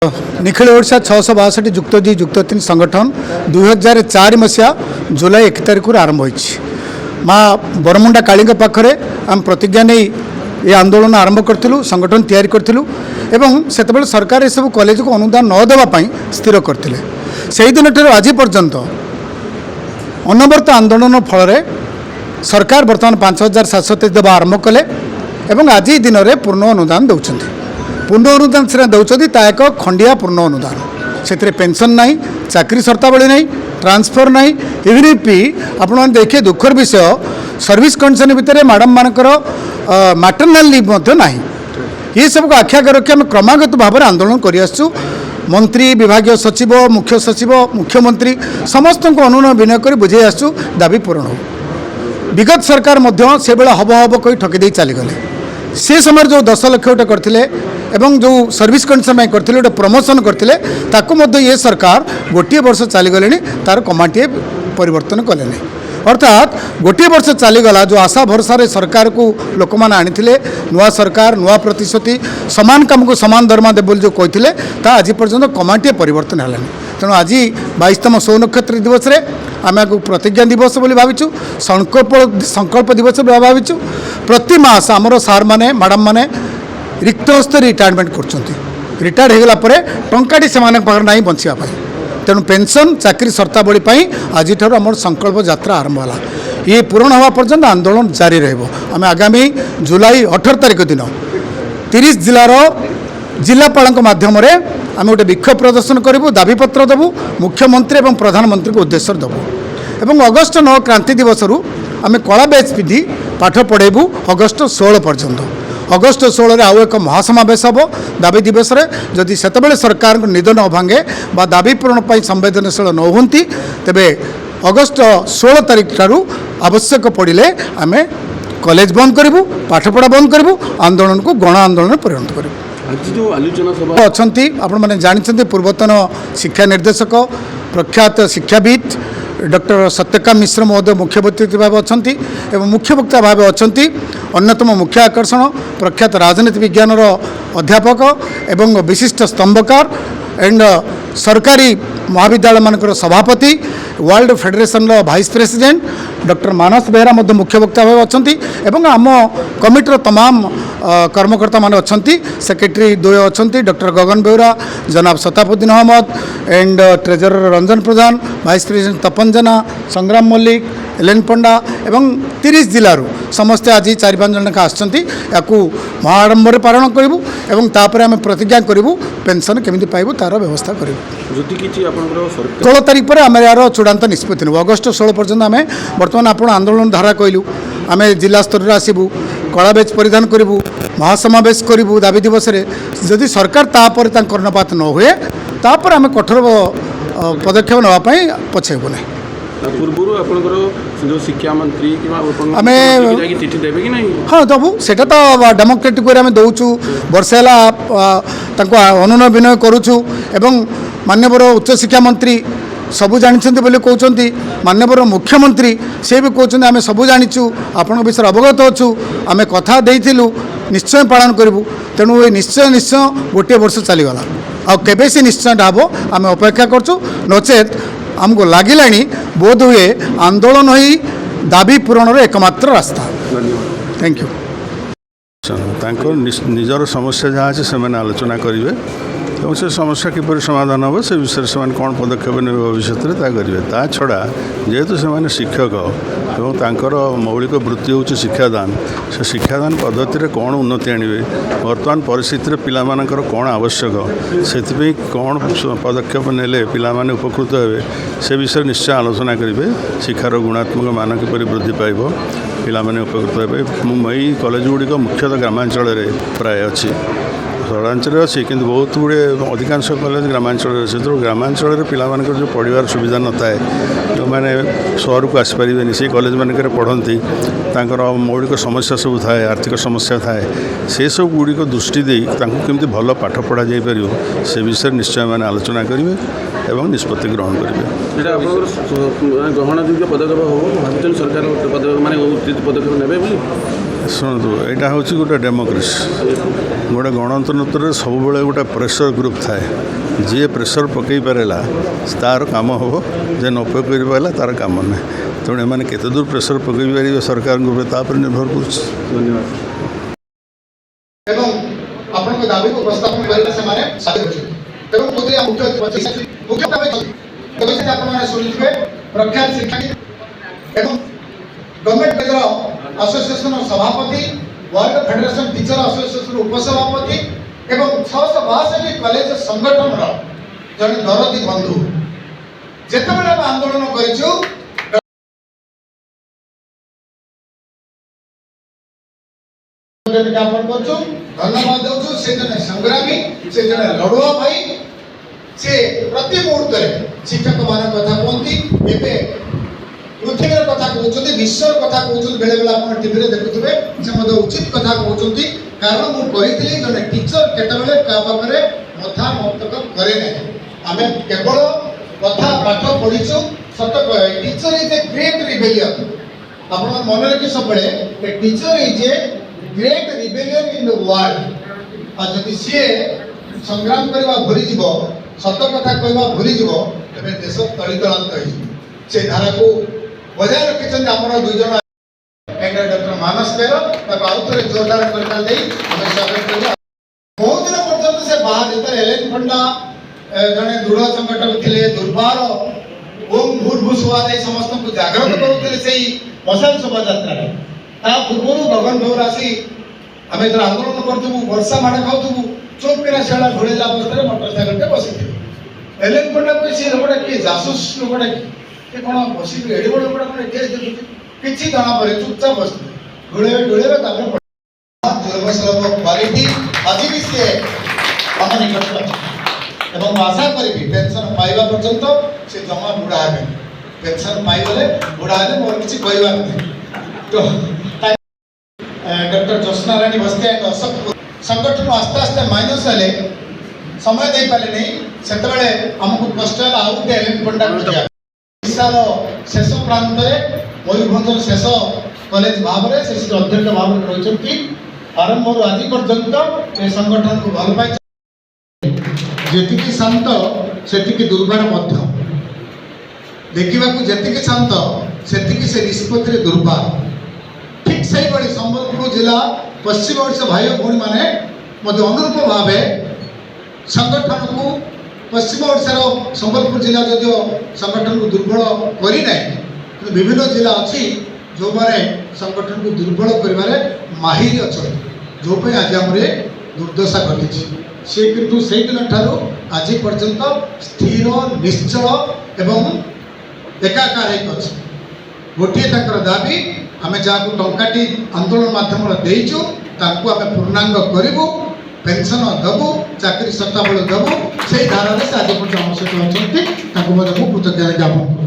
निखिल ओडिशा 662 जुक्त 2 जुक्त 3 संगठन 2004 मसीहा जुलाई 1 तारिख आरंभ होइछि। माँ बरमुंडा काली पाखरे आम प्रतिज्ञा नहीं ये आंदोलन आरंभ करूँ, संगठन तैयारी करूँ एवं से सरकार सब कॉलेज को अनुदान न देवाई स्थिर करते से दिन ठार आज पर्यंत अनवरत आंदोलन फल सरकार बर्तमान 5730 देवा आरंभ कले एवं आज दिन में पूर्ण अनुदान दौरान पूर्ण अनुदान से दौरान ता एक खंडिया पूर्ण अनुदान से पेंशन ना चाकरी शर्तावली नहीं ट्रांसफर ना इवन भी आपण देखिए दुखर विषय सर्विस कंडीशन भितर मैडम मानकर मैटरनाल लीव ना ये सब को आख्या रखी आम क्रमागत भाव में आंदोलन कर मंत्री विभाग सचिव मुख्य सचिव मुख्यमंत्री समस्त को अनुनय विनय कर बुझे आसु दाबी पूरण हो। विगत सरकार से बेला हब हब कही ठकी चलीगले से समय जो 10 लाख गोटे करते एवं जो सर्विस कंडीशन करते गोटे प्रमोशन करते ये सरकार गोटे वर्ष चलीगले तार कमाटे परिवर्तन कले नहीं अर्थात गोटे वर्ष चलीगला जो आशा भरसा सरकार को लोक मैंने आनी नुआ सरकार नुआ प्रतिश्रुति सामान काम को सामान दरमा देव जो कहते आज पर्यटन कमाटे परिवर्तन है तेणु आज 22तम सौ नक्षत्र दिवस रे आम आपको प्रतिज्ञा दिवस बोली भाविचु संकल्प दिवस भाविचु प्रति मास आमर सार मैंने मैडम मैंने रिक्त हस्त रिटायरमेंट कर रिटायर्ड होगला टंकाटी से ना बचापी तेणु पेंशन चाकरी शर्तावली आज आम संकल्प यात्रा आरंभ है ये पूरण हवा पर्यंत आंदोलन जारी रहा आगामी जुलाई 18 तारिख दिन 30 जिलार जिलापाल माध्यम आम गोटे विक्षोभ प्रदर्शन करूँ दाबीपत्र देवु मुख्यमंत्री और प्रधानमंत्री को उद्देश्य देवु एवं अगस्ट 9 क्रांति दिवस आम कला बैच पिधि पाठ पढ़ेबू अगस्ट 16 पर्यंत अगस्ट 16 आउ एक महासमावेश हम दाबी दिवस जदि से सरकार निद न भांगे बा दाबी पूरण पर संवेदनशील न होती तेबे अगस्ट 16 तारिख ठारू आवश्यक पड़े आम कॉलेज बंद करूँ पाठपढ़ा बंद करूँ आंदोलन को गण आंदोलन परिणत करूँ। आज जो आलोचना सभा अच्छा आपण मैंने जानते पूर्वतन शिक्षा निर्देशक प्रख्यात शिक्षाविद डॉक्टर सत्यकाम मिश्र महोदय मुख्य अतिथि भाव अच्छा एवं मुख्य वक्ता भाव अच्छा अन्यतम मुख्य आकर्षण प्रख्यात राजनीति विज्ञान अध्यापक एवं विशिष्ट स्तंभकार एंड सरकारी महाविद्यालय मानकर सभापति world federation vice president doctor Manas Behera मुख्य वक्ता भाव अच्छा आम कमिटर तमाम कर्मकर्ता मान अच्छा सेक्रेटरी द्वय अच्छा डॉक्टर गगन बेहरा जनाब Satapuddin Ahmed and treasurer Ranjan Pradhan vice president Tapan Jena Sangram Mallick Allen पंडा एवं 30 जिलूर समस्ते आज 4-5 जन आसो महाआडंबर पालन करूँ एवं तापर आम प्रतिज्ञा करूँ पेंशन केमी पाइबू तार व्यवस्था करूँ 16 तारिख पर आम यार चूड़ांत निष्पत्ति नब अगस्ट 16 पर्यटन आम बर्तमान आप आंदोलन धारा कहलु आम जिला स्तर आसबू कला बेच परिधान करूँ महासमावेश करूँ दाबी दिवस जदि सरकार तापर कर्णपात न हुए तापर आम कठोर पदक्षेप नापी पछेबू ना पूर्व शिक्षा मंत्री आम हाँ दबू से तो डेमोक्रेटिक वे आम दौचु वर्षे अनुनय विनय करुचु एवं माननीय उच्च शिक्षा मंत्री सबू जानते बोली कहते माननीय मुख्यमंत्री से भी कहते आम सबू जाचु आपण विषय अवगत अच्छु आम कथा देलु निश्चय पालन करूँ तेणु ये निश्चय निश्चय गोटे वर्ष चलीगला आबे से निश्चय हम आम अपेक्षा करचु नचेत आमको लगिला बोध हुए आंदोलन ही दाबी पूरण एकमात्र रास्ता। Thank you. निजर समस्या जहाँ अच्छे से आलोचना करेंगे और से समस्या किपर समाधान हम से विषय से कौन पदक्षेप ने भविष्य में करेंगे ता छड़ा जेहेतु से शिक्षक और मौलिक वृत्ति हूँ शिक्षादान से शिक्षादान पद्धति कौन उन्नति आणवे बर्तमान परिस्थिति पिलामानकर कौन आवश्यक से कौन पदक्षेप नेले पिला माने उपकृत हे से विषय निश्चय आलोचना करेंगे शिक्षार गुणात्मक मान किपर वृद्धि पाइब पिला माने उपकृत हे यही कॉलेज गुड़िक मुख्यतः ग्रामांचल प्राय अच्छी सहरांचल अच्छी कि बहुत गुड़े अधिकांश कॉलेज ग्रामांचल अच्छे तो ग्रामांचल पिलामान जो पढ़ार सुविधा न था जो मैंने सहर को आसपारे से कॉलेज मानक पढ़ती मौलिक समस्या सब थाए आर्थिक समस्या थाए से सब गुड़िक दृष्टि दे केमती भल पाठ पढ़ा जापर से विषय निश्चय मैंने आलोचना करेंगे एवं निष्पत्ति ग्रहण करेंगे ग्रहण योग्य पदक्षेप हम सरकार पदक्षेप ने ଶୁଣନ୍ତୁ ଏଇଟା ହେଉଛି ଗୋଟେ ଡେମୋକ୍ରେସି ଗୋଟେ ଗଣତନ୍ତ୍ରରେ ସବୁବେଳେ ଗୋଟେ ପ୍ରେସର ଗ୍ରୁପ୍ ଥାଏ ଯିଏ ପ୍ରେସର ପକାଇ ପାରିଲା ତାର କାମ ହେବ ଯେ ନ ପକାଇ ପାରିଲା ତାର କାମ ନାହିଁ ତେଣୁ ଏମାନେ କେତେ ଦୂର ପ୍ରେସର ପକାଇ ପାରିବେ ସରକାରଙ୍କ ଉପରେ ତା ଉପରେ ନିର୍ଭର କରୁଛି ଧନ୍ୟବାଦ ଏବଂ ଆପଣଙ୍କ ଦାବିକୁ ଉପସ୍ଥାପନ କରିବା ସେମାନେ ସାଥି ଅଛନ୍ତି ଏବଂ ମୁଖ୍ୟ ଆପଣମାନେ ଶୁଣିଥିବେ ପ୍ରଖ୍ୟାତ ଶିକ୍ଷାବିତ ଏବଂ ଗଭର୍ଣ୍ଣମେଣ୍ଟ କଲେଜର ଆସୋସିଏସନର ସଭାପତି ୱାର୍ଲଡ ଫେଡେରେସନ ଟିଚର ଆସୋସିଏସନର ଉପସଭାପତି ଏବଂ 662 କଲେଜ ସଂଗଠନର ଜଣେ ଦରଦୀ ବନ୍ଧୁ ଯେତେବେଳେ ଆମେ ଆନ୍ଦୋଳନ କରିଛୁ ଜ୍ଞାପନ କରୁଛୁ ଧନ୍ୟବାଦ ଦେଉଛୁ ସେ ଜଣେ ସଂଗ୍ରାମୀ ସେ ଜଣେ ଲଢୁଆ ଭାଇ ସେ ପ୍ରତି ମୁହୂର୍ତ୍ତରେ ଶିକ୍ଷକମାନଙ୍କ କଥା କୁହନ୍ତି ଏବେ ପୃଥିବୀର କଥା କହୁଛନ୍ତି ବିଶ୍ୱର କଥା କହୁଛନ୍ତି ବେଳେବେଳେ ଆପଣ ଟିଭିରେ ଦେଖୁଥିବେ ସେ ମଧ୍ୟ ଉଚିତ କଥା କହୁଛନ୍ତି କାରଣ ମୁଁ କହିଥିଲି ଜଣେ ଟିଚର କେତେବେଳେ କାହା ପାଖରେ ମଥା ମସ୍ତକ କରେ ନାହିଁ ଆମେ କେବଳ କଥା ପାଠ ପଢିଛୁ ସତ teacher is a great rebellion ଆପଣ ମନେ ରଖି ସବୁବେଳେ a teacher is a great rebellion in the world ଆଉ ଯଦି ସିଏ ସଂଗ୍ରାମ କରିବା ଭୁଲିଯିବ ସତ କଥା କହିବା ଭୁଲିଯିବ ତେବେ ଦେଶ ତଳିତଳାନ୍ତ ହେଇଯିବ ସେ ଧାରାକୁ ବଜାୟ ରଖିଛନ୍ତି ଆମର ଦୁଇ ଜଣ ଡକ୍ଟର ମାନସ ବେର ତାକୁ ଆଉ ଥରେ ଜୋରଦାର କରିତା ଦେଇ ଆମେ ସ୍ୱାଗତ କରିବା ବହୁତ ଦିନ ପର୍ଯ୍ୟନ୍ତ ସେ ବାହାର ଯେତେବେଳେ ଏଲେନ ପଣ୍ଡା ଜଣେ ଦୃଢ଼ ସଂଗଠକ ଥିଲେ ଦୁର୍ବାର ଓମ୍ ଭୂର୍ଭୁ ଶୁଭା ଦେଇ ସମସ୍ତଙ୍କୁ ଜାଗ୍ରତ କରୁଥିଲେ ସେଇ ମଶାଲ ଶୋଭାଯାତ୍ରାରେ ତା ପୂର୍ବରୁ ଗଗନ ଭୌର ଆସି ଆମେ ଯେତେବେଳେ ଆନ୍ଦୋଳନ କରୁଥିବୁ ବର୍ଷା ମାଡ଼ ଖାଉଥିବୁ ଚୁପ୍ କିନା ସେଗୁଡ଼ା ଘୋଡ଼େଇଲା ଅବସ୍ଥାରେ ମୋଟର ସାଇକେଲଟେ ବସିଥିବେ ଏଲେନ ପଣ୍ଡା କହି ସେ ଲୋକଟା କିଏ ଜାସୁସ ଲୋକଟା କିଏ କ'ଣ ବସିକି ଏଡି ବଡ଼ ଲୋକଟା କ'ଣ କେସ୍ ଦେଖୁଛି କିଛି ଜଣା ପଡ଼େ ଚୁପଚାପ ବସିଥିବେ ଢୁଳେଇବେ ତାପରେ କ୍ୱାଲିଟି ଆଜି ବି ସିଏ ଆମ ନିକଟରେ ଅଛି ଏବଂ ମୁଁ ଆଶା କରିବି ପେନସନ୍ ପାଇବା ପର୍ଯ୍ୟନ୍ତ ସେ ଜମା ବୁଢ଼ା ହେବେନି ପେନସନ୍ ପାଇଗଲେ ବୁଢ଼ା ହେଲେ ମୋର କିଛି କହିବାର ନାହିଁ ତ ଡକ୍ଟର ଜ୍ୟୋତ୍ସ୍ନା ରାଣୀ ବସ୍ତିଆ ଅଶୋକ ସଂଗଠନ ଆସ୍ତେ ଆସ୍ତେ ମାଇନସ୍ ହେଲେ ସମୟ ଦେଇପାରିଲେନି ସେତେବେଳେ ଆମକୁ କଷ୍ଟ ହେଲା ଆଉ ଗୋଟେ ଏଲେନ ପଣ୍ଡାକୁ ଦିଆ ଓଡ଼ିଶାର ଶେଷ ପ୍ରାନ୍ତରେ ମୟୂରଭଞ୍ଜର ଶେଷ କଲେଜ ଭାବରେ ସେ ଅଧ୍ୟକ୍ଷ ଭାବରେ ରହିଛନ୍ତି ଆରମ୍ଭରୁ ଆଜି ପର୍ଯ୍ୟନ୍ତ ଏ ସଂଗଠନକୁ ଭଲ ପାଇ ଯେତିକି ଶାନ୍ତ ସେତିକି ଦୁର୍ବାର ମଧ୍ୟ ଦେଖିବାକୁ ଯେତିକି ଶାନ୍ତ ସେତିକି ସେ ନିଷ୍ପତ୍ତିରେ ଦୁର୍ବାର ଠିକ୍ ସେଇଭଳି ସମ୍ବଲପୁର ଜିଲ୍ଲା ପଶ୍ଚିମ ଓଡ଼ିଶା ଭାଇ ଓ ଭଉଣୀମାନେ ମଧ୍ୟ ଅନୁରୂପ ଭାବେ ସଂଗଠନକୁ ପଶ୍ଚିମ ଓଡ଼ିଶାର ସମ୍ବଲପୁର ଜିଲ୍ଲା ଯଦିଓ ସଂଗଠନକୁ ଦୁର୍ବଳ କରିନାହିଁ କିନ୍ତୁ ବିଭିନ୍ନ ଜିଲ୍ଲା ଅଛି ଯେଉଁମାନେ ସଂଗଠନକୁ ଦୁର୍ବଳ କରିବାରେ ମାହିର ଅଛନ୍ତି ଯେଉଁ ପାଇଁ ଆଜି ଆମର ଦୁର୍ଦ୍ଦଶା ଘଟିଛି ସେ କିନ୍ତୁ ସେଇଦିନ ଠାରୁ ଆଜି ପର୍ଯ୍ୟନ୍ତ ସ୍ଥିର ନିଶ୍ଚଳ ଏବଂ ଏକାକାର ହେଇକି ଅଛି ଗୋଟିଏ ତାଙ୍କର ଦାବି ଆମେ ଯାହାକୁ ଟଙ୍କାଟି ଆନ୍ଦୋଳନ ମାଧ୍ୟମରେ ଦେଇଛୁ ତାଙ୍କୁ ଆମେ ପୂର୍ଣ୍ଣାଙ୍ଗ କରିବୁ ପେନସନ୍ ଦେବୁ ଚାକିରି ସତ୍ତାବଳ ଦେବୁ ସେଇ ଧାରାରେ ସେ ଆଜି ପର୍ଯ୍ୟନ୍ତ ଆମ ସହିତ ଅଛନ୍ତି ତାଙ୍କୁ ମଧ୍ୟ ମୁଁ କୃତଜ୍ଞତା ଜ୍ଞାପନ